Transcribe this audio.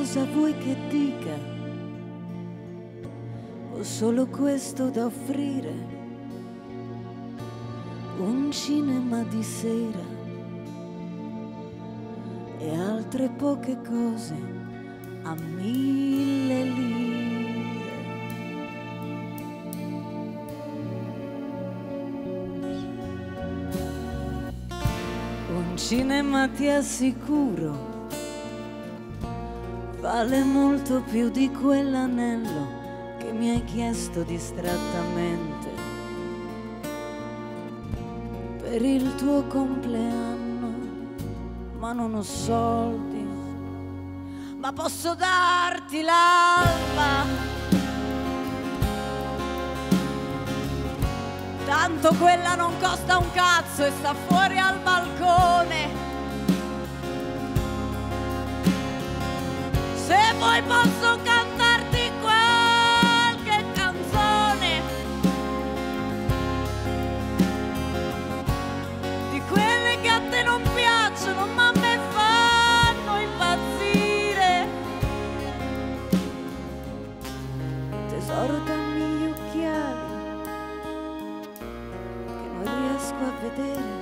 cosa vuoi che dica? Ho solo questo da offrire, un cinema di sera e altre poche cose a 1000 lire. Un cinema, ti assicuro, vale molto più di quell'anello che mi hai chiesto distrattamente per il tuo compleanno. Ma non ho soldi, ma posso darti l'alba, tanto quella non costa un cazzo e sta fuori al balcone. Se vuoi posso cantarti qualche canzone di quelle che a te non piacciono ma a me fanno impazzire. Tesoro, dammi gli occhiali che non riesco a vedere